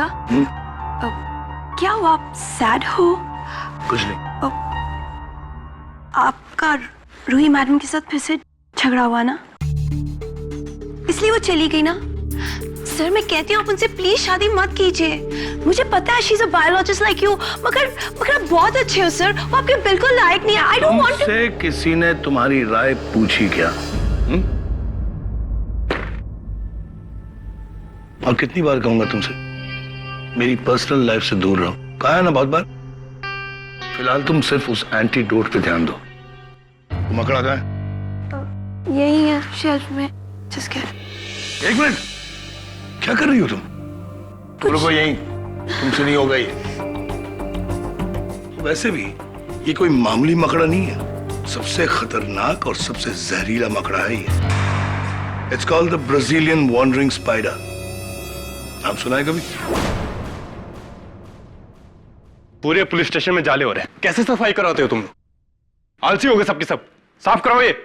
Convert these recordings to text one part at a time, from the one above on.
का। क्या हुआ, आप सैड हो? कुछ नहीं। आपका रूही मैडम के साथ फिर से झगड़ा हुआ ना, इसलिए वो चली गई ना। सर मैं कहती हूँ आप उनसे प्लीज शादी मत कीजिए। मुझे पता है she is a biologist like you, मगर आप बहुत अच्छे हो सर, वो आपके बिल्कुल लायक नहीं है। I don't want to. तुमसे किसी ने तुम्हारी राय पूछी क्या? और कितनी बार कहूंगा तुमसे मेरी पर्सनल लाइफ से दूर रहो? कहा है ना बहुत बार। फिलहाल तुम सिर्फ उस एंटीडोट पे ध्यान दो। मकड़ा कहाँ है? यही है शेल्फ में। जिसके एक मिनट, क्या कर रही हो तुम? रुको यहीं, तुमसे नहीं होगा ये। वैसे भी ये कोई मामूली मकड़ा नहीं है, सबसे खतरनाक और सबसे जहरीला मकड़ा है ये। It's called the Brazilian wandering spider. नाम सुना है कभी? पूरे पुलिस स्टेशन में जाले हो रहे हैं, कैसे सफाई कराते हो तुम? आलसी हो गए सबके सब, साफ कराओ ये।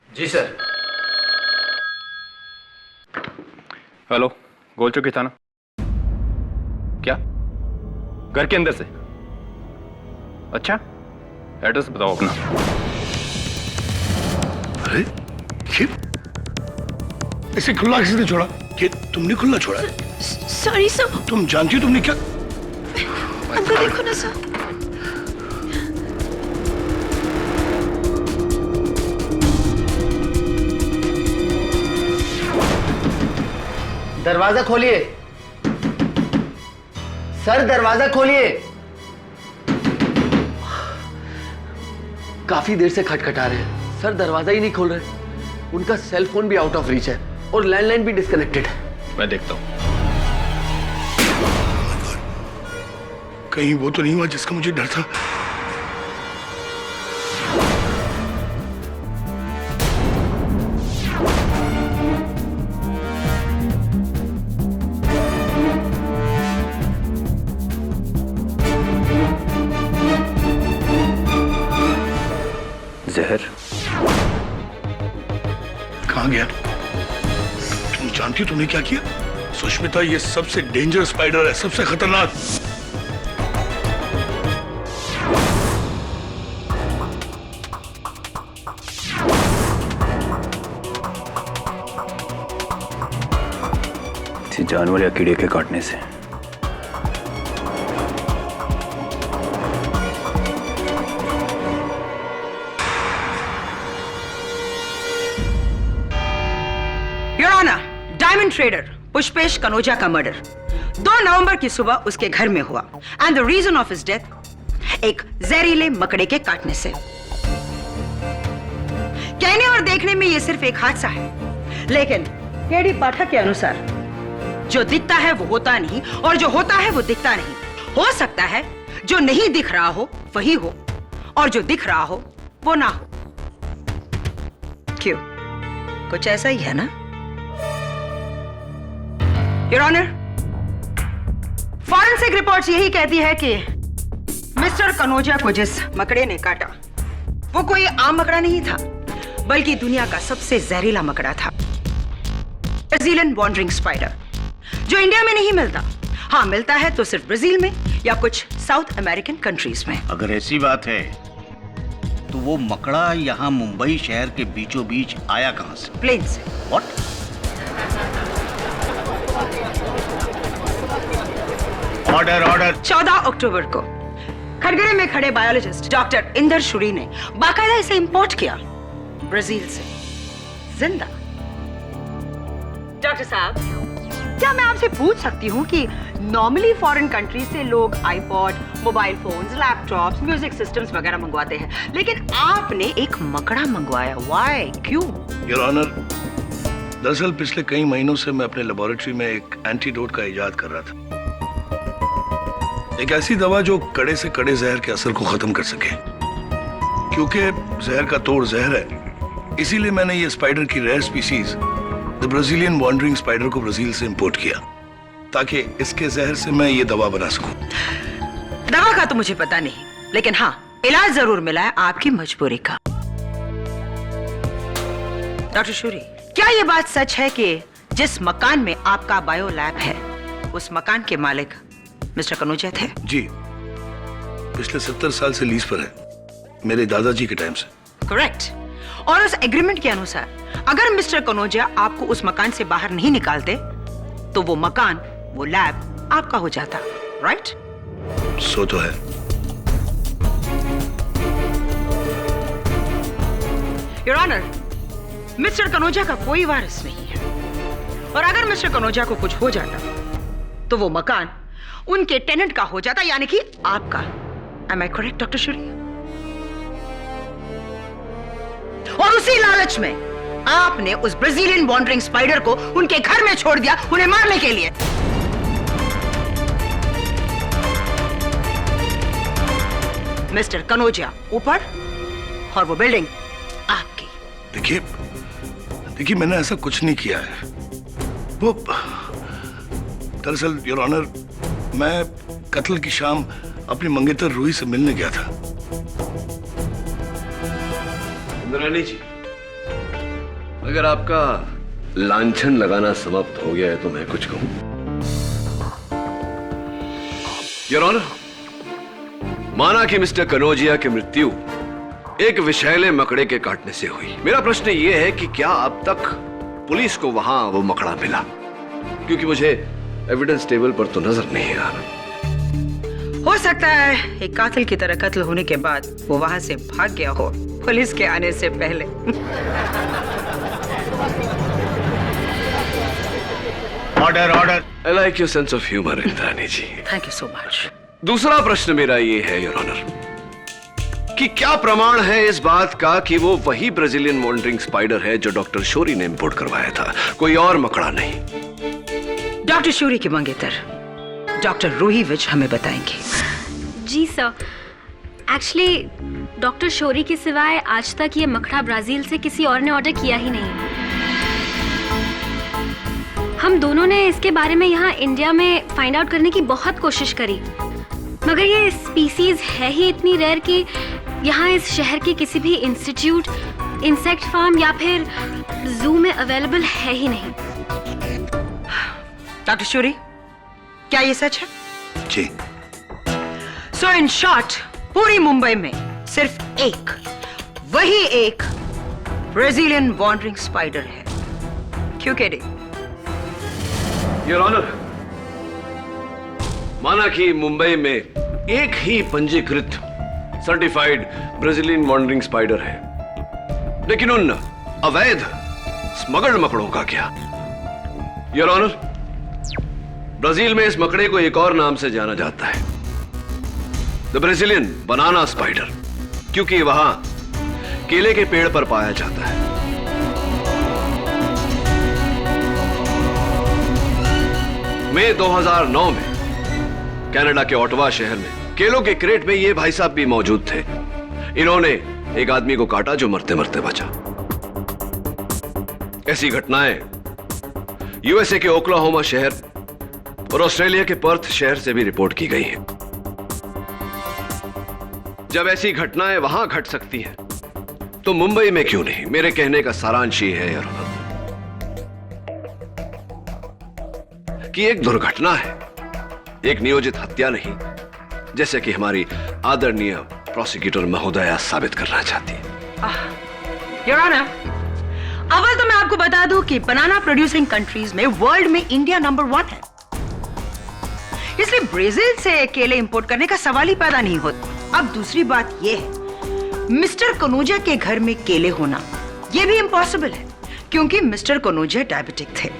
जी सर। हेलो, गोल चौकी थाना। क्या? घर के अंदर से? अच्छा, एड्रेस बताओ अपना। अरे ये इसे खुला किसने छोड़ा? ये तुमने खुला छोड़ा? Sorry sir. तुम जानती हो तुमने क्या? अंकल देखो ना सर। दरवाजा खोलिए सर, दरवाजा खोलिए। काफी देर से खटखटा रहे हैं सर, दरवाजा ही नहीं खोल रहे। उनका सेल फोन भी आउट ऑफ रीच है और लैंडलाइन भी डिस्कनेक्टेड है। मैं देखता हूं। कहीं वो तो नहीं हुआ जिसका मुझे डर था? जहर कहां गया? तुम जानती हो तुमने क्या किया? सुष्मिता, ये सबसे डेंजरस स्पाइडर है, सबसे खतरनाक। किसी जानवर या कीड़े के काटने से। Your honour, diamond trader Pushpesh Kanoja का मर्डर 2 नवंबर की सुबह उसके घर में हुआ and the reason of his death एक जहरीले मकड़े के काटने से। कहने और देखने में यह सिर्फ एक हादसा है, लेकिन केडी पाठक के अनुसार जो दिखता है वो होता नहीं और जो होता है वो दिखता नहीं। हो सकता है जो नहीं दिख रहा हो वही हो और जो दिख रहा हो वो ना हो। क्यों, कुछ ऐसा ही है ना? योर ऑनर, फॉरेंसिक रिपोर्ट्स यही कहती है कि मिस्टर कनोजा को जिस मकड़े ने काटा वो कोई आम मकड़ा नहीं था, बल्कि दुनिया का सबसे जहरीला मकड़ा था, ब्राजीलियन वॉन्डरिंग स्पाइडर, जो इंडिया में नहीं मिलता। हाँ, मिलता है तो सिर्फ ब्राजील में या कुछ साउथ अमेरिकन कंट्रीज में। अगर ऐसी बात है तो वो मकड़ा यहाँ मुंबई शहर के बीचों बीच आया कहां से? प्लेन से। व्हाट? Order order. 14 अक्टूबर को खड़गरे में खड़े बायोलॉजिस्ट डॉक्टर इंदर शुरी ने बाकायदा इसे इंपोर्ट किया ब्राजील से, जिंदा। डॉक्टर साहब, क्या मैं आपसे पूछ सकती हूँ कि नॉर्मली फॉरेन कंट्री से लोग iPod, mobile phones, laptops, music systems वगैरह मंगवाते हैं, लेकिन आपने एक मकड़ा मंगवाया, व्हाई, क्यों? योर ऑनर, दरअसल पिछले कई महीनों से मैं अपने लेबोरेटरी में एक एंटीडोट का इजाद कर रहा था। एक ऐसी दवा जो कड़े से कड़े जहर के असर को खत्म कर सके। क्योंकि जहर का तोड़ जहर है, इसीलिए मैंने ये स्पाइडर की rare species the Brazilian wandering spider को ब्राजील से इंपोर्ट किया, ताकि इसके जहर से मैं ये दवा बना सकूं। दवा का तो मुझे पता नहीं, लेकिन हाँ, इलाज जरूर मिला है आपकी मजबूरी का। डॉक्टर शूरी, क्या ये बात सच है कि जिस मकान में आपका बायो लैब है उस मकान के मालिक मिस्टर कनौजिया थे? जी, पिछले 70 साल से लीज पर है, मेरे दादाजी के टाइम से। करेक्ट। और उस एग्रीमेंट के अनुसार अगर मिस्टर कनौजिया आपको उस मकान से बाहर नहीं निकालते तो वो मकान, वो लैब आपका हो जाता, राइट? सो तो है। योर ऑनर, मिस्टर कनौजिया का कोई वारिस नहीं है, और अगर मिस्टर कनौजिया को कुछ हो जाता तो वो मकान उनके टेनेंट का हो जाता, यानी कि आपका। Am I correct, डॉक्टर शूरी? और उसी लालच में आपने उस ब्राजीलियन वॉन्डरिंग स्पाइडर को उनके घर में छोड़ दिया, उन्हें मारने के लिए। मिस्टर कनौजिया ऊपर और वो बिल्डिंग आपकी। देखिए मैंने ऐसा कुछ नहीं किया है। वो दरअसल योर ऑनर, मैं कत्ल की शाम अपनी मंगेतर रूही से मिलने गया था। इंद्राणी जी, अगर आपका लांछन लगाना समाप्त हो गया है तो मैं कुछ कहूं। योर ऑनर, माना कि मिस्टर कनौजिया की मृत्यु एक विषैले मकड़े के काटने से हुई। मेरा प्रश्न यह है कि क्या अब तक पुलिस को वहां वो मकड़ा मिला? क्योंकि मुझे एविडेंस टेबल पर तो नजर नहीं आ रहा। हो सकता है एक कातिल की तरह कत्ल होने के बाद वो वहां से भाग गया हो, पुलिस के आने से पहले। Order order. I like your sense of humour Indrani ji. Thank you so much. दूसरा प्रश्न मेरा ये है योर ऑनर कि क्या प्रमाण है इस बात का कि वो वही ब्राजीलियन वॉन्डरिंग स्पाइडर है जो डॉक्टर शोरी ने इंपोर्ट करवाया था, कोई और मकड़ा नहीं? डॉक्टर शूरी की मंगेतर डॉक्टर रूही विज हमें बताएंगे। जी सर, एक्चुअली डॉक्टर शोरी के सिवाय आज तक ये मकड़ा ब्राजील से किसी और ने ऑर्डर किया ही नहीं। हम दोनों ने इसके बारे में यहाँ इंडिया में फाइंड आउट करने की बहुत कोशिश करी, मगर ये स्पीसीज है ही इतनी रेयर कि यहाँ इस शहर के किसी भी इंस्टीट्यूट, इंसेक्ट फार्म या फिर जू में अवेलेबल है ही नहीं। डॉक्टर शूरी, क्या ये सच है? जी। सो इन शॉर्ट, पूरी मुंबई में सिर्फ एक, वही एक ब्राजीलियन वॉन्डरिंग स्पाइडर है। क्यों केडी? योर ऑनर, माना कि मुंबई में एक ही पंजीकृत सर्टिफाइड ब्राजीलियन वॉन्डरिंग स्पाइडर है, लेकिन उन अवैध स्मगल्ड मकड़ों का क्या? योर ऑनर, ब्राजील में इस मकड़े को एक और नाम से जाना जाता है, द ब्राजीलियन बनाना स्पाइडर, क्योंकि वहां केले के पेड़ पर पाया जाता है। मई 2009 में कनाडा के ओटावा शहर में केलों के क्रेट में ये भाई साहब भी मौजूद थे। इन्होंने एक आदमी को काटा जो मरते मरते बचा। ऐसी घटनाएं यूएसए के ओक्लाहोमा शहर और ऑस्ट्रेलिया के पर्थ शहर से भी रिपोर्ट की गई हैं। जब ऐसी घटनाएं वहां घट सकती हैं, तो मुंबई में क्यों नहीं? मेरे कहने का सारांश ये है यार कि एक दुर्घटना है, एक नियोजित हत्या नहीं, जैसे कि हमारी आदरणीय प्रोसिक्यूटर महोदया साबित करना चाहती है। योर ऑनर, अव्वल तो मैं आपको बता दूं कि बनाना प्रोड्यूसिंग कंट्रीज में वर्ल्ड में इंडिया नंबर 1 है, इसलिए ब्राजील से केले इंपोर्ट करने का सवाल ही पैदा नहीं होता। अब दूसरी बात यह है, मिस्टर कनौजिया के घर में केले होना यह भी इम्पॉसिबल है, क्योंकि मिस्टर कनौजिया डायबिटिक थे,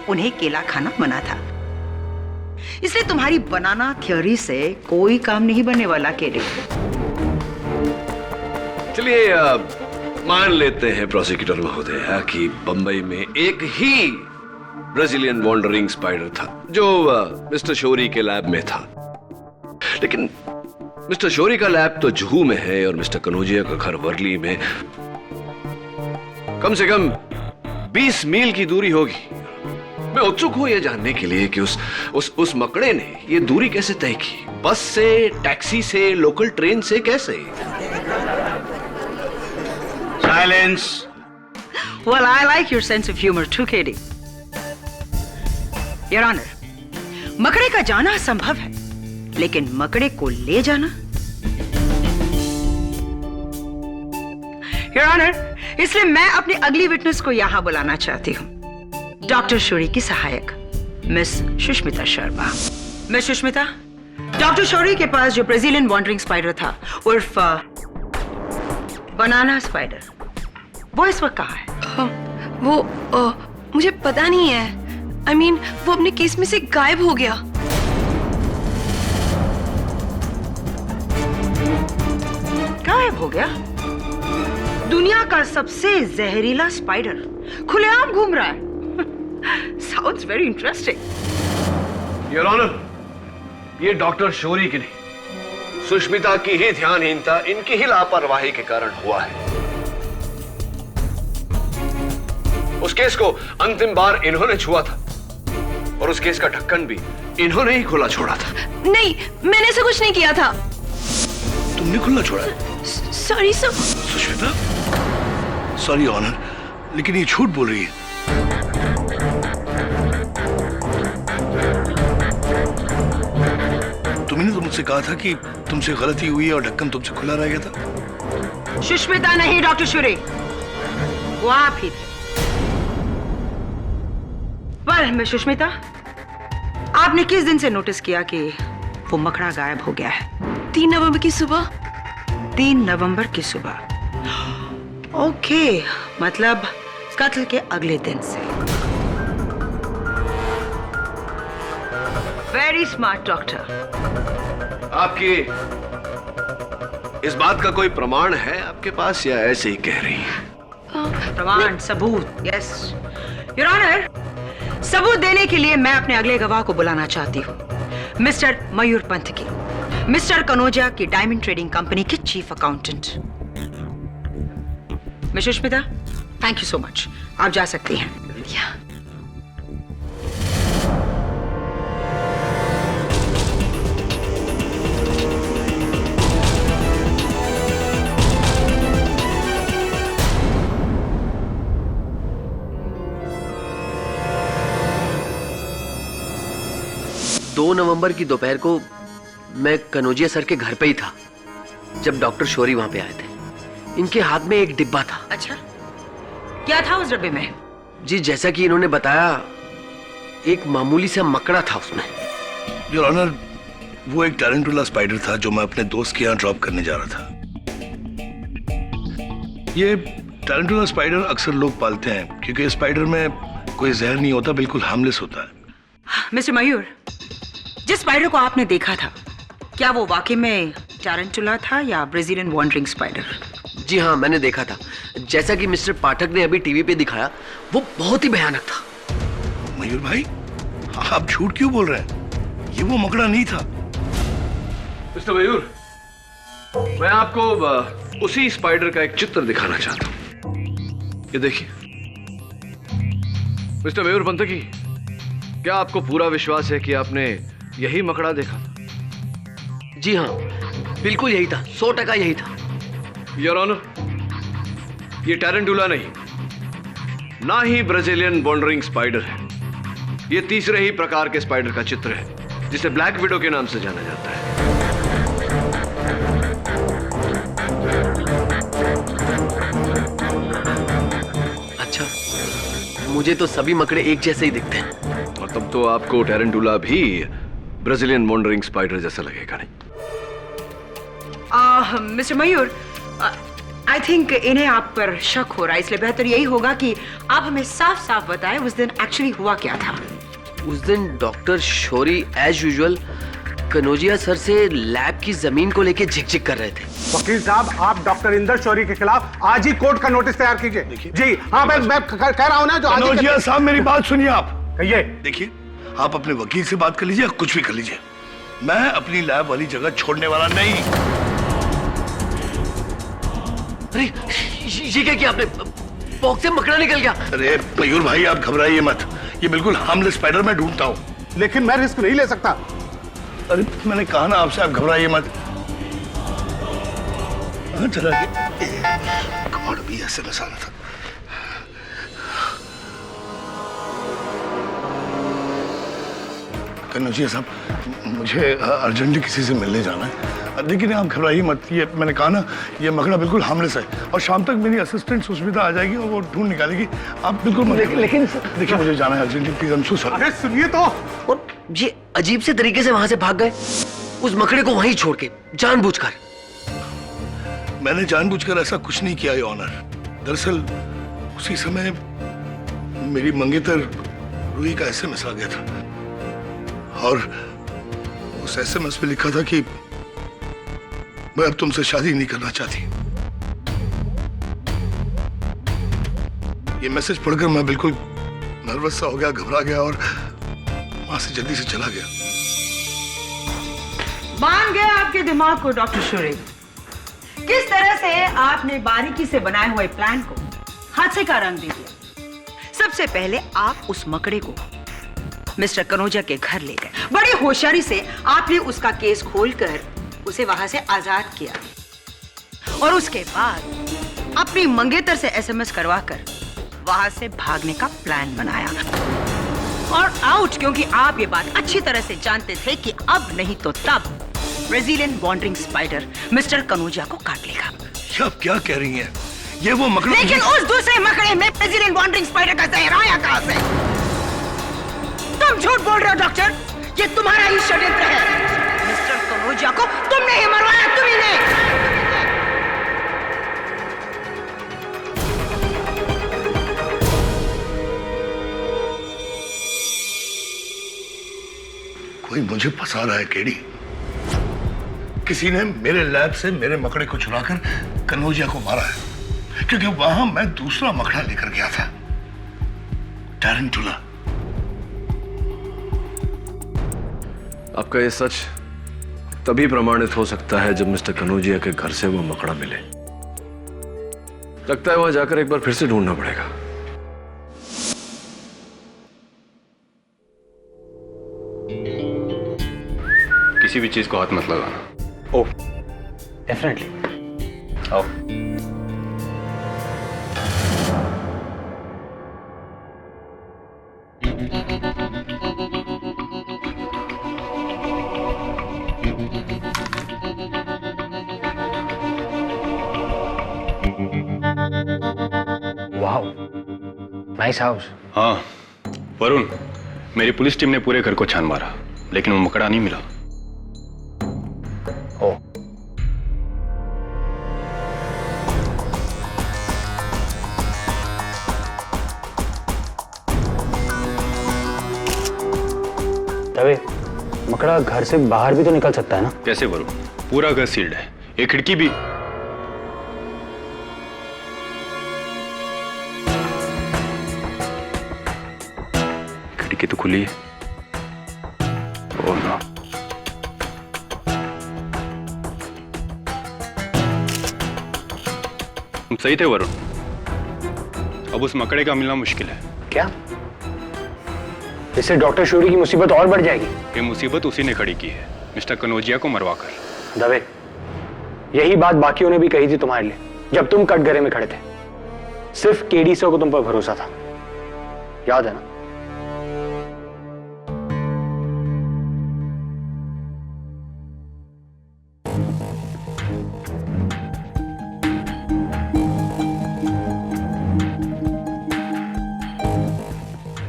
उन्हें केला खाना मना था। इसलिए तुम्हारी बनाना थ्योरी से कोई काम नहीं बनने वाला केले। चलिए मान लेते हैं प्रोसिक्यूटर महोदया कि बंबई में एक ही ब्राजीलियन वॉन्डरिंग स्पाइडर था जो मिस्टर शोरी के लैब में था, लेकिन मिस्टर शोरी का लैब तो जुहू में है और मिस्टर कनौजिया का घर वर्ली में। कम से कम 20 मील की दूरी होगी। मैं उत्सुक हूं यह जानने के लिए कि उस मकड़े ने यह दूरी कैसे तय की? बस से, टैक्सी से, लोकल ट्रेन से, कैसे? Silence. Well, I like your sense of humor too, Katie. Your Honor, मकड़े का जाना संभव है, लेकिन मकड़े को ले जाना? योर ऑनर, इसलिए मैं अपनी अगली विटनेस को यहां बुलाना चाहती हूं, डॉक्टर शौरी की सहायक miss Sushmita Sharma. Miss Sushmita, doctor Shauri के पास जो ब्राजीलियन वॉन्डरिंग स्पाइडर था उर्फ बनाना स्पाइडर, वो इस वक्त कहाँ है? मुझे पता नहीं है। I mean, वो अपने केस में से गायब हो गया। गायब हो गया? दुनिया का सबसे जहरीला स्पाइडर खुलेआम घूम रहा है। Sounds very interesting. Your honour, ये डॉक्टर शौरी की नहीं, सुष्मिता की ही ध्यानहीनता, इनकी ही लापरवाही के कारण हुआ है। उस केस को अंतिम बार इन्होंने छुआ था और उस केस का ढक्कन भी इन्होंने ही खुला छोड़ा था। नहीं, मैंने ऐसा कुछ नहीं किया था। तुमने खुला छोड़ा है? Sorry sir. Sushmita, sorry honour, लेकिन ये झूठ बोल रही है। तुमने तो मुझसे कहा था कि तुमसे गलती हुई है और ढक्कन तुमसे खुला रह गया था। सुष्मिता नहीं डॉक्टर शौरी, वो आप ही थे। पर मैं सुष्मिता, आपने किस दिन से नोटिस किया कि वो मकड़ा गायब हो गया है? 3 नवंबर की सुबह। 3 नवंबर की सुबह? ओके, मतलब कत्ल के अगले दिन से। Very smart doctor. आपकी इस बात का कोई प्रमाण है आपके पास या ऐसे ही कह रही है? प्रमाण, सबूत? यस योर ऑनर, सबूत देने के लिए मैं अपने अगले गवाह को बुलाना चाहती हूँ, मिस्टर मयूर पंत की, मिस्टर कनोजा की डायमंड ट्रेडिंग कंपनी के chief accountant. Miss Sushmita, thank you so much, आप जा सकती हैं। दो नवंबर की दोपहर को मैं कनोजिया सर के घर पे ही था जब डॉक्टर शौरी वहां पे आए थे। इनके हाथ में एक डिब्बा था। अच्छा, क्या था उस डब्बे में? जी, जैसा कि इन्होंने बताया, एक मामूली सा मकड़ा था उसमें। योर ऑनर, वो एक टैरेंटुला स्पाइडर था जो मैं अपने दोस्त के यहाँ ड्रॉप करने जा रहा था। ये टैरेंटुला स्पाइडर अक्सर लोग पालते हैं क्योंकि स्पाइडर में कोई जहर नहीं होता, बिल्कुल हार्मलेस होता है। मिस्टर मयूर, जिस स्पाइडर को आपने देखा था, क्या वो वाकई में टैरेंटुला था या ब्राजीलियन वॉन्डरिंग स्पाइडर? जी हाँ, मैंने देखा था। जैसा कि मिस्टर पाठक ने अभी टीवी पे दिखाया, वो बहुत ही भयानक था। मयूर भाई, आप झूठ क्यों बोल रहे हैं? ये वो मकड़ा नहीं था। मिस्टर मयूर, मैं आपको उसी स्पाइडर का एक चित्र दिखाना चाहता हूं। ये देखिए। मिस्टर मयूर पंतकी, क्या आपको पूरा विश्वास है कि आपने यही मकड़ा देखा था? जी हाँ, बिल्कुल यही था, 100% यही था। योर ऑनर, ये टैरेंटुला नहीं, ना ही ब्राजीलियन वॉन्डरिंग स्पाइडर है। ये तीसरे ही प्रकार के स्पाइडर का चित्र है जिसे ब्लैक विडो के नाम से जाना जाता है। अच्छा, मुझे तो सभी मकड़े एक जैसे ही दिखते हैं। और तब तो आपको टैरेंटुला भी ब्राजीलियन वॉन्डरिंग स्पाइडर जैसा लगेगा, नहीं? मिस्टर मयूर, आई थिंक इन्हें आप पर शक हो रहा है, इसलिए बेहतर यही होगा कि आप हमें साफ साफ बताएं उस दिन एक्चुअली हुआ क्या था। उस दिन doctor Shauri as usual Kanojia sir से लैब की जमीन को लेके झिकझिक कर रहे थे। वकील साहब, आप डॉक्टर इंदर शौरी के खिलाफ आज ही कोर्ट का नोटिस तैयार कीजिए। जी हाँ, मैं कह रहा हूँ ना, जो आज कनोजिया साहब, मेरी बात सुनिए आप। कहिए। देखिए, आप अपने वकील से बात कर लीजिए, कुछ भी कर लीजिए, मैं अपनी लैब वाली जगह छोड़ने वाला नहीं। अरे ये क्या किया आपने? पॉकेट से मकड़ा निकल गया। अरे मयूर भाई, आप घबराइए मत, ये बिल्कुल हार्मलेस स्पाइडर मैं ढूंढता हूँ। लेकिन मैं रिस्क नहीं ले सकता। अरे मैंने कहा ना आपसे, आप घबराइए मत। चला गया भी ऐसे बसाना था। कन्नौजिया साहब, मुझे अर्जेंटली किसी से मिलने जाना है। देखिए आप घबराइए मत, ये मैंने कहा ना, ये मकड़ा बिल्कुल हार्मलेस है और शाम तक मेरी असिस्टेंट सुष्मिता आ जाएगी और वो ढूंढ निकालेगी। आप बिल्कुल मत घबराइए। लेकिन देखिए मुझे जाना है urgently, please. I am so sorry. अरे सुनिए तो, और ये अजीब से तरीके से वहां से भाग गए, उस मकड़े को वहीं छोड़ के, जानबूझकर। मैंने जानबूझकर ऐसा कुछ नहीं किया, योर ऑनर। दरअसल उसी समय मेरी मंगेतर रूही का एसएमएस आ गया था और उस एसएमएस में लिखा था कि मैं अब तुमसे शादी नहीं करना चाहती। ये मैसेज पढ़कर मैं बिल्कुल नर्वस सा हो गया, घबरा गया और वहां से जल्दी से चला गया। मान गए आपके दिमाग को डॉक्टर शोरी। किस तरह से आपने बारीकी से बनाए हुए प्लान को हादसे का रंग दे दिया। सबसे पहले आप उस मकड़े को मिस्टर कनौजिया के घर ले गए। बड़ी होशियारी से आपने उसका केस खोलकर उसे वहां से आजाद किया और उसके बाद अपनी मंगेतर से एसएमएस करवाकर वहां से भागने का प्लान बनाया और आउट, क्योंकि आप ये बात अच्छी तरह से जानते थे कि अब नहीं तो तब Brazilian wandering spider mister Kanojia को काट लेगा। ये आप क्या कह रही हैं? ये वो मकड़ा। लेकिन उस दूसरे मकड़े में ब्राजीलियन वॉन्डरिंग स्पाइडर का जहर आया कहां से? तुम झूठ बोल रहे हो डॉक्टर, ये तुम्हारा ही षड्यंत्र है। मिस्टर कनौजिया को तुमने ही मरवाया, तुम्ही ने। कोई मुझे फंसा रहा है केडी। किसी ने मेरे लैब से मेरे मकड़े को चुराकर कनौजिया को मारा है, क्योंकि वहां मैं दूसरा मकड़ा लेकर गया था, टैरेंटुला। आपका ये सच तभी प्रमाणित हो सकता है जब मिस्टर कनौजिया के घर से वो मकड़ा मिले। लगता है वहां जाकर एक बार फिर से ढूंढना पड़ेगा। किसी भी चीज को हाथ मत लगाना। ओह, डेफिनेटली। आओ। Wow, nice house. हाँ वरुण, मेरी पुलिस टीम ने पूरे घर को छान मारा, लेकिन वो मकड़ा नहीं मिला। ओह, तबे मकड़ा घर से बाहर भी तो निकल सकता है ना? कैसे वरुण? पूरा घर सील्ड है, एक खिड़की भी। खिड़की तो खुली है। Oh no. तुम सही थे वरुण, अब उस मकड़े का मिलना मुश्किल है। क्या? इससे डॉक्टर शोरी की मुसीबत और बढ़ जाएगी। ये मुसीबत उसी ने खड़ी की है, मिस्टर कनौजिया को मरवाकर। दवे, यही बात बाकियों ने भी कही थी तुम्हारे लिए जब तुम कटघरे में खड़े थे। सिर्फ केडी सर को तुम पर भरोसा था, याद है ना?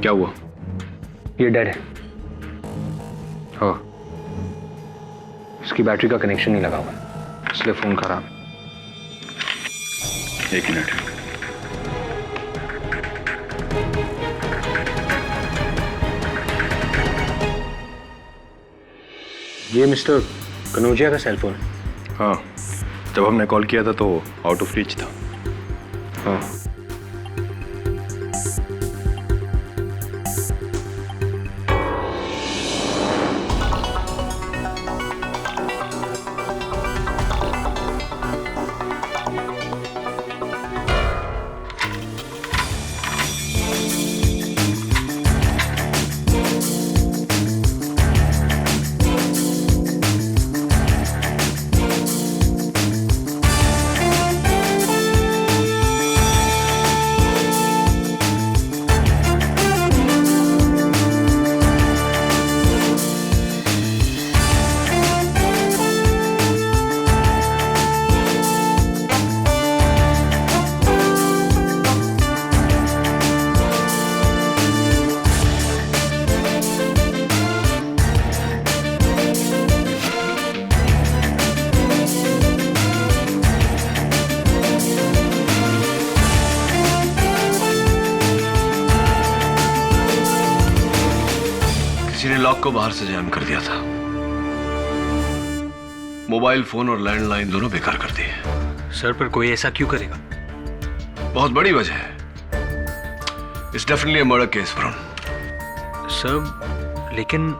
क्या हुआ? ये डेड है। हाँ, इसकी बैटरी का कनेक्शन नहीं लगा हुआ, इसलिए फोन खराब। एक मिनट। ये मिस्टर कनौजिया का सेल फोन है। हाँ, जब हमने कॉल किया था तो आउट ऑफ रीच था। हाँ, को बाहर से जैम कर दिया था। मोबाइल फोन और लैंडलाइन दोनों बेकार कर दिए। सर, पर कोई ऐसा क्यों करेगा? बहुत बड़ी वजह है। It's definitely a murder case Varun. Sir, लेकिन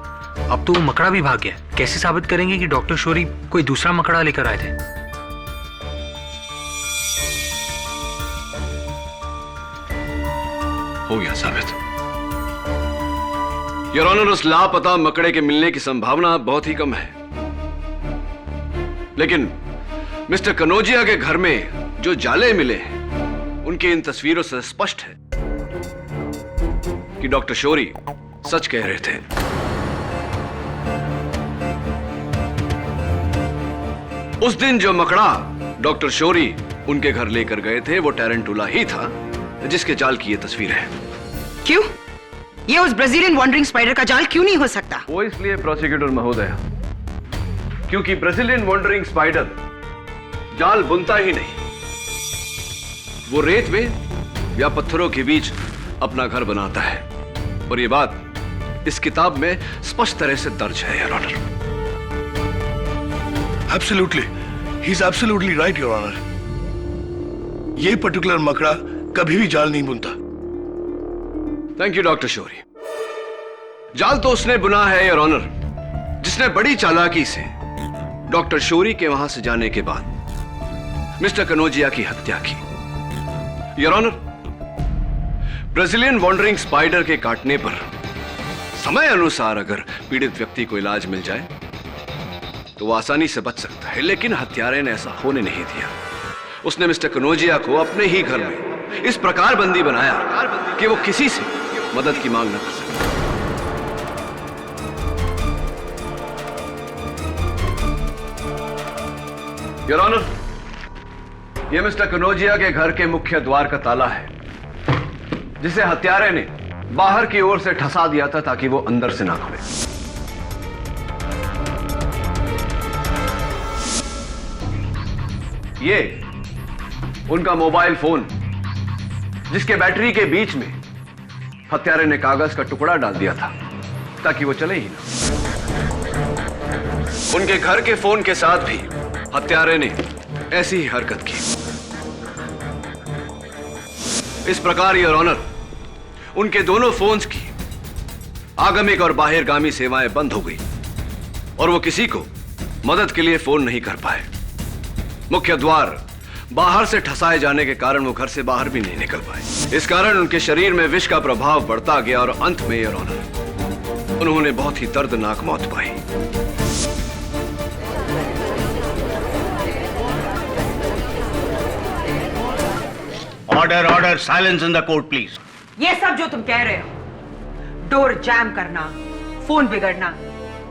अब तो वो मकड़ा भी भाग गया। कैसे साबित करेंगे कि डॉक्टर शौरी कोई दूसरा मकड़ा लेकर आए थे? हो गया साबित। योर ऑनर, उस लापता मकड़े के मिलने की संभावना बहुत ही कम है, लेकिन मिस्टर कनौजिया के घर में जो जाले मिले हैं उनकी इन तस्वीरों से स्पष्ट है कि डॉक्टर शौरी सच कह रहे थे। उस दिन जो मकड़ा डॉक्टर शौरी उनके घर लेकर गए थे वो टैरेंटुला ही था जिसके जाल की ये तस्वीर है। क्यों? ये उस ब्राजीलियन वॉन्डरिंग स्पाइडर का जाल क्यों नहीं हो सकता? वो इसलिए प्रोसिक्यूटर महोदय, क्योंकि ब्राजीलियन वॉन्डरिंग स्पाइडर जाल बुनता ही नहीं, वो रेत में या पत्थरों के बीच अपना घर बनाता है। और ये बात इस किताब में स्पष्ट तरह से दर्ज है, your honour. Absolutely, he is absolutely right, your honour. ये पर्टिकुलर मकड़ा कभी भी जाल नहीं बुनता। Thank you doctor Shourie. जाल तो उसने बुना है, योर ऑनर, जिसने बड़ी चालाकी से डॉक्टर शौरी के वहां से जाने के बाद मिस्टर कनौजिया की हत्या की। Your honour, Brazilian wandering spider के काटने पर समय अनुसार अगर पीड़ित व्यक्ति को इलाज मिल जाए तो वो आसानी से बच सकता है, लेकिन हत्यारे ने ऐसा होने नहीं दिया। उसने मिस्टर कनौजिया को अपने ही घर में इस प्रकार बंदी बनाया कि वो किसी से मदद की मांग न कर सके। योर ऑनर, यह मिस्टर कनौजिया के घर के मुख्य द्वार का ताला है, जिसे हत्यारे ने बाहर की ओर से ठसा दिया था ताकि वो अंदर से ना खुले। ये उनका मोबाइल फोन, जिसके बैटरी के बीच में हत्यारे ने कागज का टुकड़ा डाल दिया था ताकि वो चले ही ना। उनके घर के फोन के साथ भी हत्यारे ने ऐसी ही हरकत की। इस प्रकार योर ऑनर, उनके दोनों फोन्स की आगमिक और बाहिरगामी सेवाएं बंद हो गई और वो किसी को मदद के लिए फोन नहीं कर पाए। मुख्य द्वार बाहर से ठसाए जाने के कारण वो घर से बाहर भी नहीं निकल पाए। इस कारण उनके शरीर में विष का प्रभाव बढ़ता गया और अंत में योर ऑनर, उन्होंने बहुत ही दर्दनाक मौत पाई। Order order, silence in the court please. ये सब जो तुम कह रहे हो, डोर जैम करना, फोन बिगड़ना,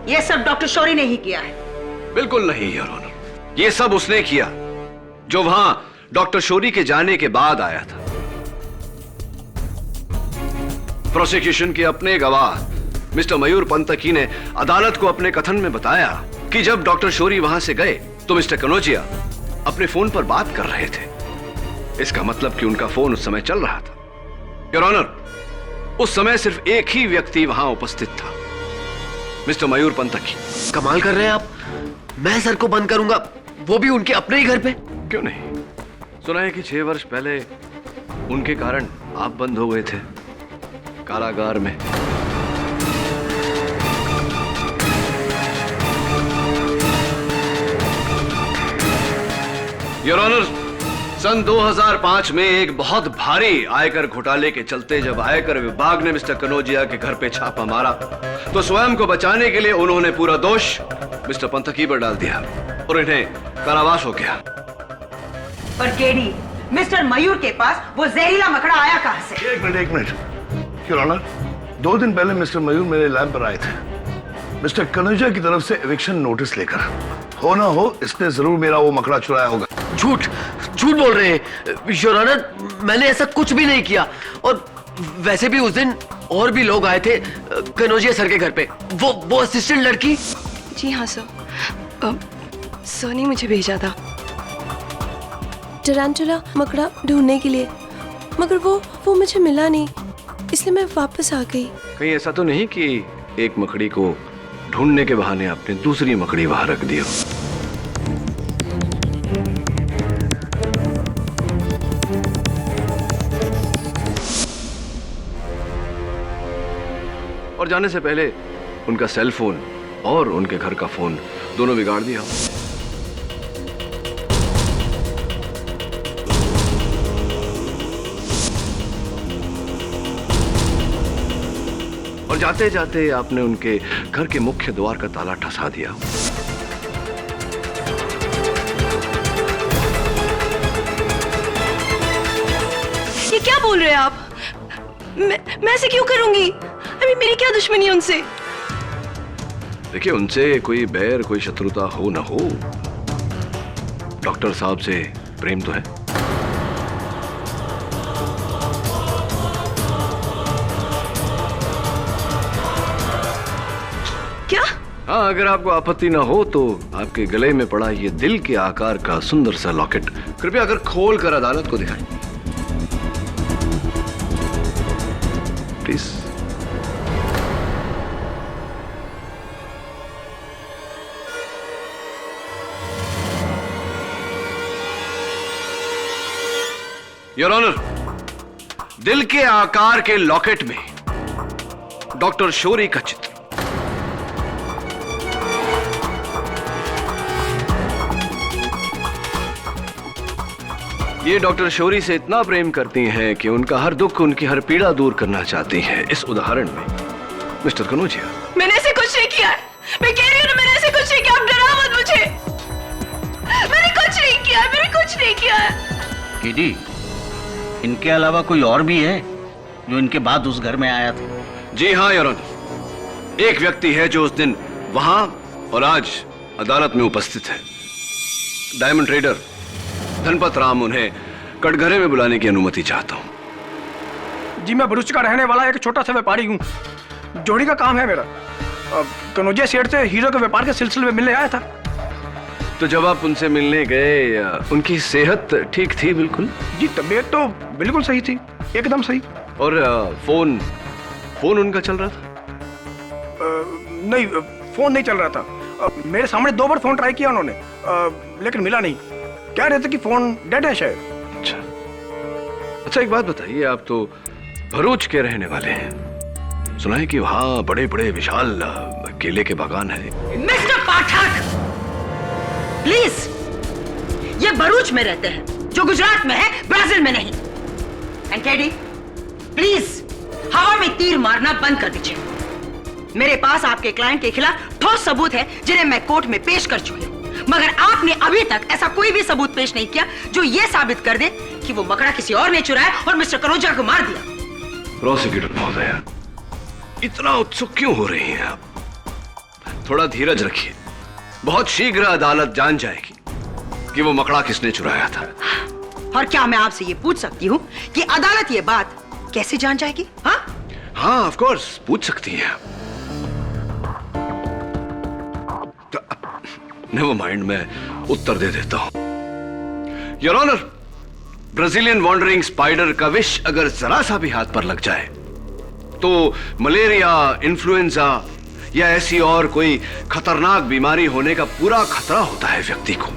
ये सब डॉक्टर शौरी ने ही किया है। बिल्कुल नहीं योर ऑनर, ये सब उसने किया जो वहां डॉक्टर शौरी के जाने के बाद आया था। प्रोसिक्यूशन के अपने गवाह मिस्टर मयूर पंतकी ने अदालत को अपने कथन में बताया कि जब डॉक्टर शौरी वहां से गए तो मिस्टर कनौजिया अपने फोन पर बात कर रहे थे। इसका मतलब कि उनका फोन उस समय चल रहा था। योर ऑनर, उस समय सिर्फ एक ही व्यक्ति वहां उपस्थित था, मिस्टर मयूर पंतकी। कमाल कर रहे हैं आप। मैं सर को बंद करूंगा, वो भी उनके अपने ही घर पे। क्यों नहीं? सुना है कि 6 वर्ष पहले उनके कारण आप बंद हो गए थे कारागार में। योर ऑनर, सन 2005 में एक बहुत भारी आयकर घोटाले के चलते जब आयकर विभाग ने मिस्टर कनौजिया के घर पे छापा मारा तो स्वयं को बचाने के लिए उन्होंने पूरा दोष मिस्टर पंतकी पर डाल दिया और इन्हें कारावास हो गया। पर केडी, मिस्टर मयूर के पास वो जहरीला मकड़ा आया कहां से? एक मिनट योर ऑनर, 2 दिन पहले मिस्टर मयूर मेरे लैब पर आए थे मिस्टर कनौजिया की तरफ से एविक्शन नोटिस लेकर। हो ना हो, इसने जरूर मेरा वो मकड़ा चुराया होगा। झूठ झूठ बोल रहे हैं योर ऑनर, मैंने ऐसा कुछ भी नहीं किया। और वैसे भी उस दिन और भी लोग आए थे कनौजिया सर के घर पे। वो असिस्टेंट लड़की। जी हाँ सर, सर ने मुझे भेजा था टैरेंटुला मकड़ा ढूंढने के लिए, मगर वो मुझे मिला नहीं, इसलिए मैं वापस आ गई। कहीं ऐसा तो नहीं कि एक मकड़ी को ढूंढने के बहाने आपने दूसरी मकड़ी वहां रख दी हो। और जाने से पहले उनका सेल फोन और उनके घर का फोन दोनों बिगाड़ दिया। और जाते जाते आपने उनके घर के मुख्य द्वार का ताला ठसा दिया। ये क्या बोल रहे हैं आप? मैं ऐसे क्यों करूंगी? अभी मेरी क्या दुश्मनी है उनसे? देखिए, उनसे कोई बैर, कोई शत्रुता हो ना हो, डॉक्टर साहब से प्रेम तो है। क्या? हाँ, अगर आपको आपत्ति ना हो तो आपके गले में पड़ा ये दिल के आकार का सुंदर सा लॉकेट कृपया अगर खोल कर अदालत को दिखाएं प्लीज। योर ऑनर, दिल के आकार के लॉकेट में डॉक्टर शौरी का चित्र। ये डॉक्टर शौरी से इतना प्रेम करती हैं कि उनका हर दुख, उनकी हर पीड़ा दूर करना चाहती हैं। इस उदाहरण में मिस्टर कनौजिया, मैंने ऐसे कुछ नहीं किया। मैं कह रही हूँ ना, मैंने ऐसे कुछ नहीं किया। आप डराओ मत मुझे। मैंने कुछ नहीं किया, मैंने कुछ नहीं किया। केडी, इनके अलावा कोई और भी है जो इनके बाद उस घर में आया था? जी हाँ योर ऑनर, एक व्यक्ति है जो उस दिन वहां और आज अदालत में उपस्थित है। डायमंड ट्रेडर धनपत राम उन्हें कटघरे में बुलाने की अनुमति चाहता हूं। जी, मैं भरूच का रहने वाला एक छोटा सा व्यापारी हूँ। जोड़ी का काम है मेरा। कनौजिया सेठ से हीरो के व्यापार के सिलसिले में मिलने आया था। तो जब आप उनसे मिलने गए, उनकी सेहत ठीक थी? बिल्कुल जी, तबीयत तो बिल्कुल सही थी, एकदम सही। और फोन उनका चल रहा था? नहीं, फोन नहीं चल रहा था। मेरे सामने 2 बार फोन ट्राई किया उन्होंने, लेकिन मिला नहीं। कह रहे थे कि फोन डेड है शायद। अच्छा, एक बात बताइए, आप तो भरूच के रहने वाले हैं। सुना है कि वहां बड़े बड़े विशाल केले के बागान है। मिस्टर पाठक, प्लीज, ये भरूच में रहते हैं, जो गुजरात में है, ब्राजील में नहीं। एंड टेडी, प्लीज हवा में तीर मारना बंद कर दीजिए। मेरे पास आपके क्लाइंट के खिलाफ ठोस सबूत है जिन्हें मैं कोर्ट में पेश कर चुकी हूं, मगर आपने अभी तक ऐसा कोई भी सबूत पेश नहीं किया जो यह साबित कर दे कि वो मकड़ा किसी और ने चुराया और मिस्टर कनौजिया को मार दिया। प्रोसिक्यूटर महोदय, इतना उत्सुक क्यों हो रही हैं आप? थोड़ा धीरज रखिए। बहुत शीघ्र अदालत जान जाएगी कि वो मकड़ा किसने चुराया था। और क्या मैं आपसे ये पूछ सकती हूँ कि अदालत ये बात कैसे जान जाएगी? हाँ, ऑफ कोर्स पूछ सकती हैं आप। नेवर माइंड, मैं उत्तर दे देता हूं। Your honour, Brazilian wandering spider का विष अगर जरा सा भी हाथ पर लग जाए तो मलेरिया, इन्फ्लुएंजा या ऐसी और कोई खतरनाक बीमारी होने का पूरा खतरा होता है व्यक्ति को।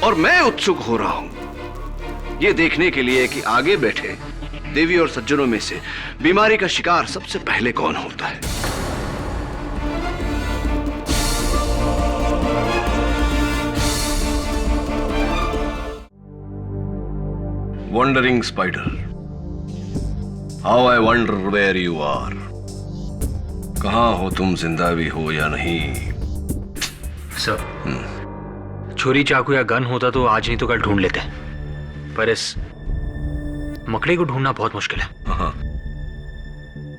और मैं उत्सुक हो रहा हूं यह देखने के लिए कि आगे बैठे देवी और सज्जनों में से बीमारी का शिकार सबसे पहले कौन होता है। Wandering spider, how I wonder where you are. कहाँ हो तुम, जिंदा भी हो या नहीं? सर, छुरी, चाकू या गन होता तो आज नहीं तो कल ढूंढ लेते, पर इस मकड़ी को ढूंढना बहुत मुश्किल है। हाँ,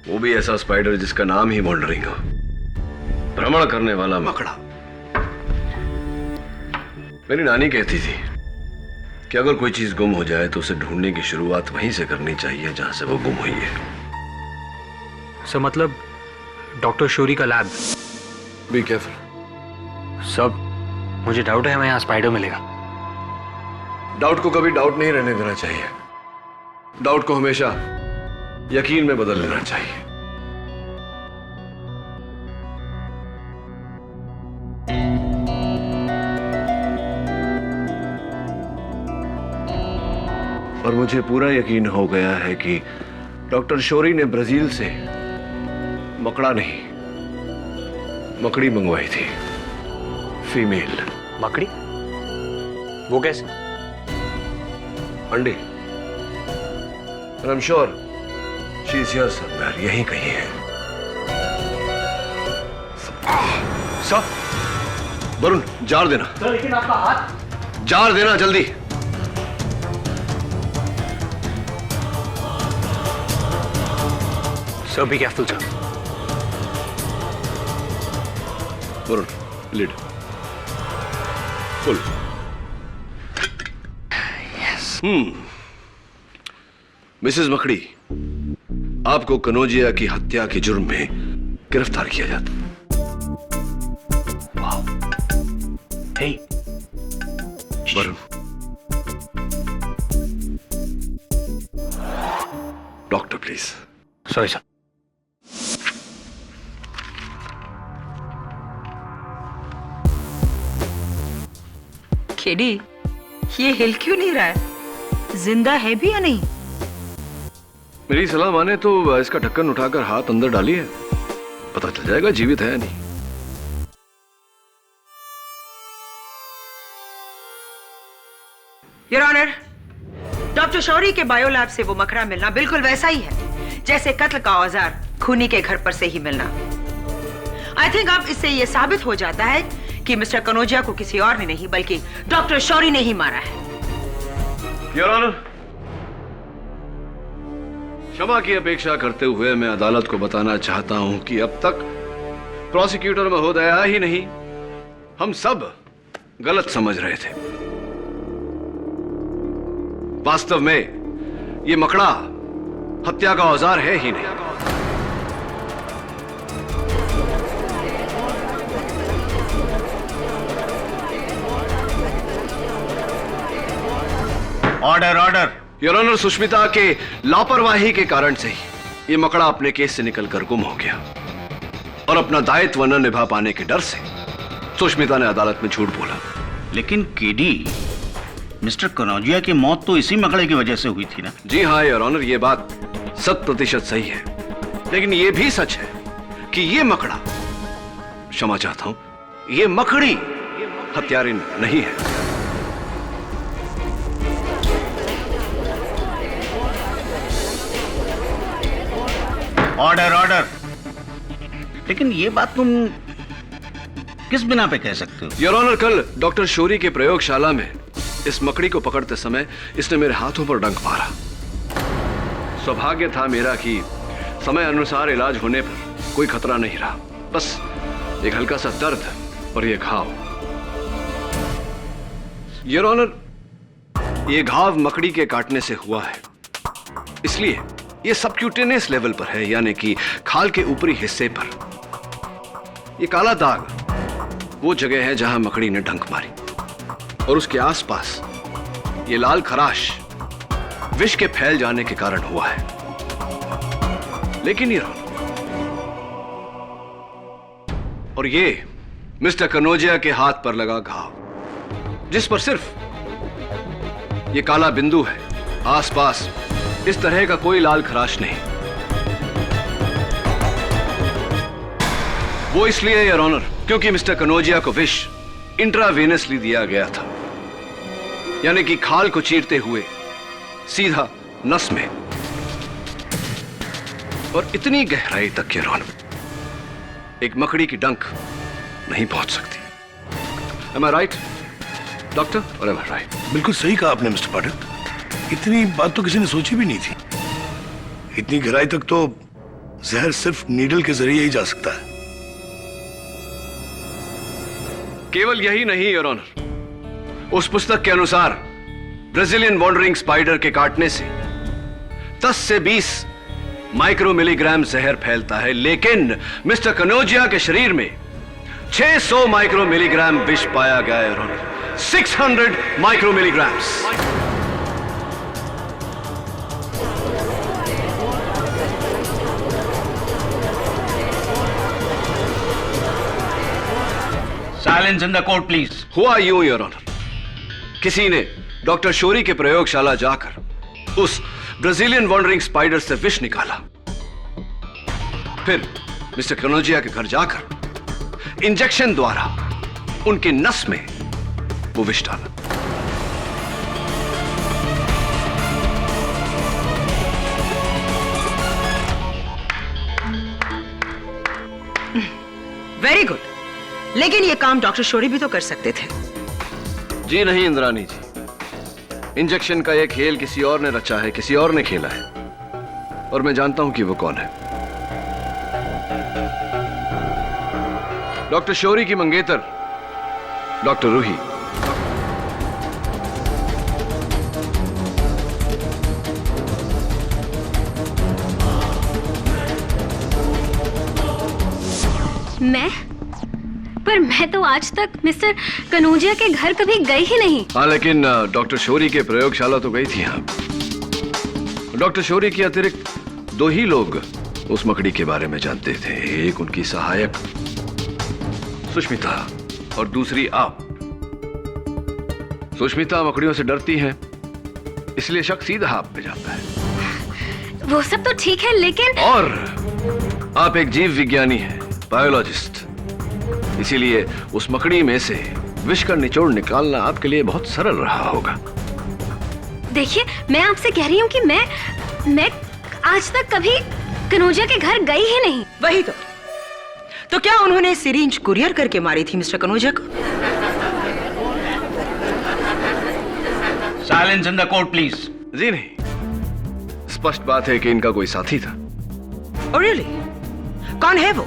वो भी ऐसा स्पाइडर जिसका नाम ही वॉन्डरिंग हो, भ्रमण करने वाला मकड़ा। मेरी नानी कहती थी कि अगर कोई चीज गुम हो जाए तो उसे ढूंढने की शुरुआत वहीं से करनी चाहिए जहां से वो गुम हुई है। सर, मतलब डॉक्टर शौरी का लैब। Be careful. सब मुझे डाउट है हमें यहाँ स्पाइडर मिलेगा। डाउट को कभी डाउट नहीं रहने देना चाहिए। डाउट को हमेशा यकीन में बदल लेना चाहिए। और मुझे पूरा यकीन हो गया है कि डॉक्टर शौरी ने ब्राजील से मकड़ा नहीं, मकड़ी मंगवाई थी, फीमेल। मकड़ी? वो कैसे? अंडे। I am sure she is here somewhere, यहीं कहीं है। सर, वरुण जार देना। सर लेकिन आपका हाथ। जार देना जल्दी। Sir be careful sir. Varun lid full. Mrs मकड़ी, आपको कनौजिया की हत्या के जुर्म में गिरफ्तार किया जाता। Hey Varun, doctor please. Sorry sir. KD, ये हिल क्यों नहीं रहा है? जिंदा है भी या नहीं? मेरी सलाह माने तो इसका ढक्कन उठाकर हाथ अंदर डालिए, पता चल जाएगा जीवित है या नहीं। योर ऑनर, डॉक्टर शौरी के बायोलैब से वो मकड़ा मिलना बिल्कुल वैसा ही है जैसे कत्ल का औजार खूनी के घर पर से ही मिलना। आई थिंक अब इससे यह साबित हो जाता है कि मिस्टर कनौजिया को किसी और ने नहीं बल्कि डॉक्टर शौरी ने ही मारा है। योर ऑनर, क्षमा की अपेक्षा करते हुए मैं अदालत को बताना चाहता हूं कि अब तक प्रोसिक्यूटर महोदया ही नहीं, हम सब गलत समझ रहे थे। वास्तव में यह मकड़ा हत्या का औजार है ही नहीं। Order order. Your honour, Sushmita के लापरवाही के कारण से ही यह मकड़ा अपने केस से निकलकर गुम हो गया और अपना दायित्व न निभा पाने के डर से सुष्मिता ने अदालत में झूठ बोला। लेकिन केडी, मिस्टर कनौजिया की मौत तो इसी मकड़े की वजह से हुई थी ना? जी हाँ योर ऑनर, यह बात 100% सही है, लेकिन यह भी सच है कि यह मकड़ा, क्षमा चाहता हूं, यह मकड़ी हत्यारिन नहीं है। Order order. लेकिन ये बात तुम किस बिना पे कह सकते हो? योर ऑनर, कल डॉक्टर शौरी के प्रयोगशाला में इस मकड़ी को पकड़ते समय इसने मेरे हाथों पर डंक मारा। सौभाग्य था मेरा कि समय अनुसार इलाज होने पर कोई खतरा नहीं रहा, बस एक हल्का सा दर्द और ये घाव। योर ऑनर, ये घाव मकड़ी के काटने से हुआ है, इसलिए ये सबक्यूटेनियस लेवल पर है, यानी कि खाल के ऊपरी हिस्से पर। ये काला दाग वो जगह है जहां मकड़ी ने डंक मारी और उसके आसपास ये लाल खराश विष के फैल जाने के कारण हुआ है। लेकिन ये और ये मिस्टर कनौजिया के हाथ पर लगा घाव, जिस पर सिर्फ ये काला बिंदु है, आसपास इस तरह का कोई लाल खराश नहीं। वो इसलिए योर ऑनर क्योंकि मिस्टर कनौजिया को विष इंट्रावेनसली दिया गया था, यानी कि खाल को चीरते हुए सीधा नस में, और इतनी गहराई तक योर ऑनर एक मकड़ी की डंक नहीं पहुंच सकती। Am I right, doctor? और am I right? बिल्कुल सही कहा आपने मिस्टर पाठक, इतनी बात तो किसी ने सोची भी नहीं थी। इतनी गहराई तक तो जहर सिर्फ नीडल के जरिए ही जा सकता है। केवल यही नहीं योर ऑनर, उस पुस्तक के अनुसार ब्राजीलियन वॉन्डरिंग स्पाइडर के काटने से 10 से 20 माइक्रो मिलीग्राम जहर फैलता है, लेकिन मिस्टर कनौजिया के शरीर में 600 माइक्रो मिलीग्राम विष पाया गया है your honour, 600 micro milligrams. Silence in the court please. हुआ यूं योर ऑनर, किसी ने डॉक्टर शोरी के प्रयोगशाला जाकर उस ब्राजीलियन वॉन्डरिंग स्पाइडर से विष निकाला, फिर मिस्टर कनोजिया के घर जाकर इंजेक्शन द्वारा उनकी नस में वो विष डाला। वेरी गुड, लेकिन ये काम डॉक्टर शोरी भी तो कर सकते थे। जी नहीं इंद्रानी जी, इंजेक्शन का ये खेल किसी और ने रचा है, किसी और ने खेला है, और मैं जानता हूं कि वो कौन है। डॉक्टर शोरी की मंगेतर डॉक्टर रूही। पर मैं तो आज तक मिस्टर कनोजिया के घर कभी गई ही नहीं। हाँ, लेकिन डॉक्टर शोरी के प्रयोगशाला तो गई थी आप। डॉक्टर शोरी के अतिरिक्त 2 ही लोग उस मकड़ी के बारे में जानते थे, एक उनकी सहायक सुष्मिता और दूसरी आप। सुष्मिता मकड़ियों से डरती हैं, इसलिए शक सीधा आप पे जाता है। वो सब तो ठीक है, लेकिन और आप एक जीव विज्ञानी हैं, बायोलॉजिस्ट, इसीलिए उस मकड़ी में से विष का निचोड़ निकालना आपके लिए बहुत सरल रहा होगा। देखिए, मैं आपसे कह रही हूँ कि मैं आज तक कभी कनोजिया के घर गई ही नहीं। वही तो क्या उन्होंने सिरिंज कुरियर करके मारी थी मिस्टर कनोजिया को? Silence in the court please. जी नहीं, स्पष्ट बात है कि इनका कोई साथी था। Oh, really? कौन है वो?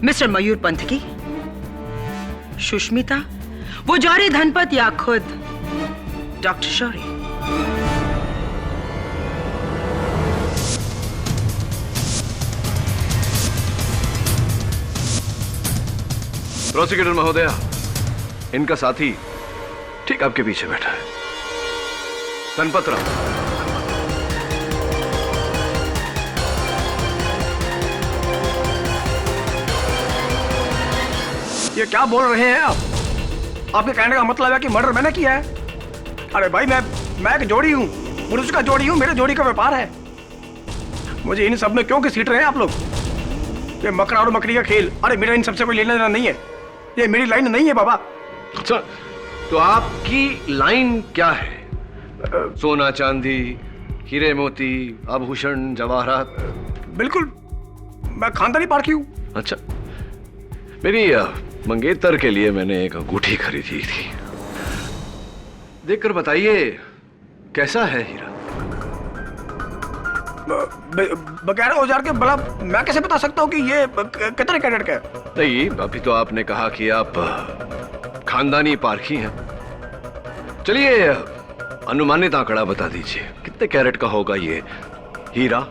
मिस्टर मयूर पंथ की, सुष्मिता, वो जौहरी धनपत, या खुद डॉक्टर शौरी? प्रोसिक्यूटर महोदया, इनका साथी ठीक आपके पीछे बैठा है, धनपत राव। ये क्या बोल रहे हैं आप? आपके कहने का मतलब है कि मर्डर मैंने किया है? अरे भाई, मैं एक जोड़ी हूँ, पुरुष का जोड़ी हूँ, मेरे जोड़ी का व्यापार है। मुझे इन सब में क्यों घसीट रहे हैं आप लोग? ये मकड़ा और मकड़ी का खेल, अरे मेरा इन सबसे कोई लेना देना नहीं है, ये मेरी लाइन नहीं है बाबा। अच्छा, तो आपकी लाइन क्या है? सोना चांदी, हीरे मोती, आभूषण, जवाहरात? बिल्कुल, मैं खानदानी पारखी हूँ। अच्छा, मेरी मंगेतर के लिए मैंने एक अंगूठी खरीदी थी, देखकर बताइए कैसा है हीरा? बगैर औजार के भला मैं कैसे बता सकता हूँ कि ये कितने कैरेट का है? नहीं, अभी तो आपने कहा कि आप खानदानी पारखी हैं। चलिए, अनुमानित आंकड़ा बता दीजिए, कितने कैरेट का होगा ये हीरा?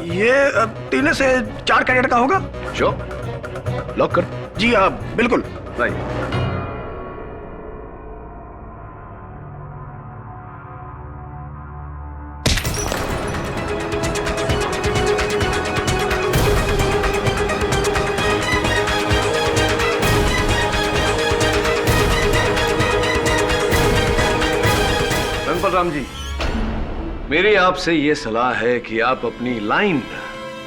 ये 3 से 4 कैरेट का होगा। श्योर, लॉक कर। जी हाँ, बिल्कुल। राइट। राम जी, मेरी आपसे यह सलाह है कि आप अपनी लाइन,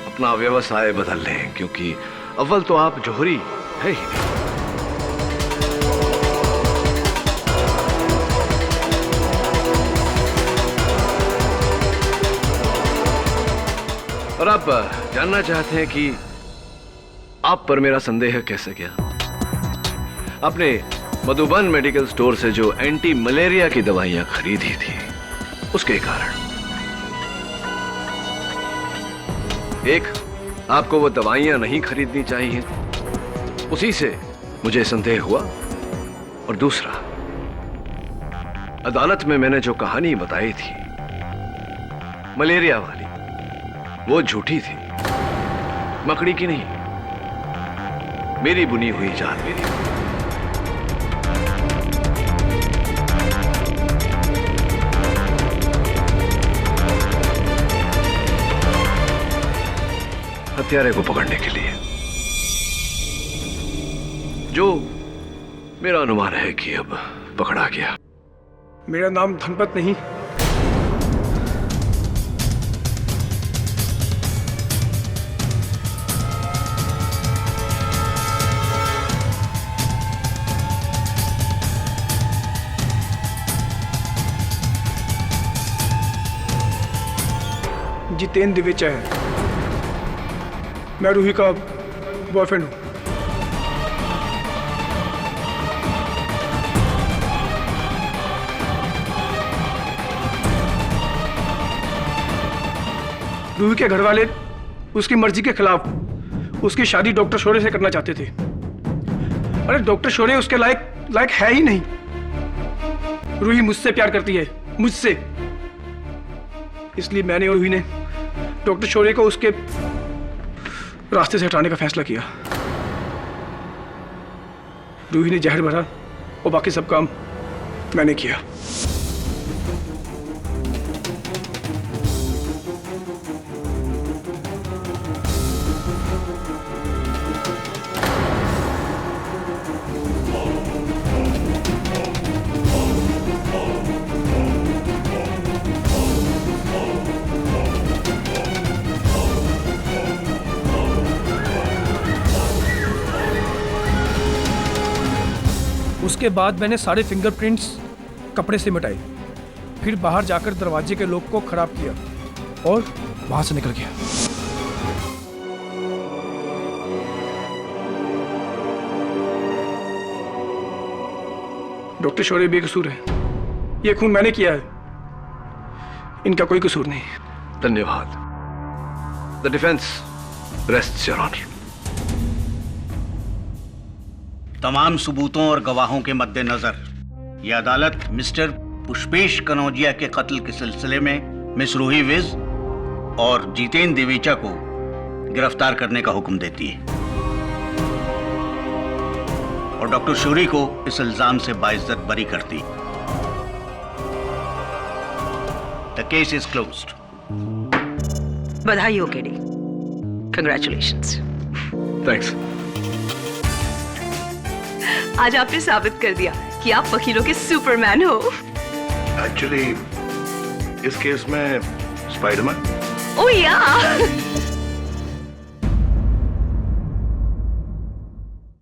अपना व्यवसाय बदल लें, क्योंकि अव्वल तो आप जौहरी है ही नहीं। और आप जानना चाहते हैं कि आप पर मेरा संदेह कैसे गया? आपने मधुबन मेडिकल स्टोर से जो एंटी मलेरिया की दवाइयां खरीदी थी, उसके कारण। एक, आपको वो दवाइयां नहीं खरीदनी चाहिए, उसी से मुझे संदेह हुआ। और दूसरा, अदालत में मैंने जो कहानी बताई थी मलेरिया वाली, वो झूठी थी, मकड़ी की नहीं, मेरी बुनी हुई जान मेरी। हत्यारे को पकड़ने के लिए जो मेरा अनुमान है कि अब पकड़ा गया। मेरा नाम धनपत नहीं, जितेंद्र दिवेचा है। मैं रूही का बॉयफ्रेंड हूं। रूही के घर वाले उसकी मर्जी के खिलाफ उसकी शादी डॉक्टर शोरे से करना चाहते थे। अरे डॉक्टर शोरे उसके लायक है ही नहीं। रूही मुझसे प्यार करती है, मुझसे। इसलिए मैंने और रूही ने डॉक्टर शोरे को उसके रास्ते से हटाने का फैसला किया। रूही ने जहर भरा और बाकी सब काम मैंने किया। उसके बाद मैंने सारे फिंगरप्रिंट्स कपड़े से मिटाए, फिर बाहर जाकर दरवाजे के लॉक को खराब किया और वहां से निकल गया। डॉक्टर शौर्य बेकसूर है। ये खून मैंने किया है, इनका कोई कसूर नहीं। धन्यवाद। The defence rests your honour. तमाम सबूतों और गवाहों के मद्देनजर यह अदालत मिस्टर पुष्पेश कनौजिया के कत्ल के सिलसिले में मिस रूही विज और जितेंद्र देवेचा को गिरफ्तार करने का हुक्म देती है और डॉक्टर शौरी को इस इल्जाम से बाइज्जत बरी करती है। The case is closed. बधाई हो केडी, कंग्रेचुलेशंस। थैंक्स। आज आपने साबित कर दिया कि आप वकीलों के सुपरमैन हो। एक्चुअली इस केस में स्पाइडरमैन। ओह या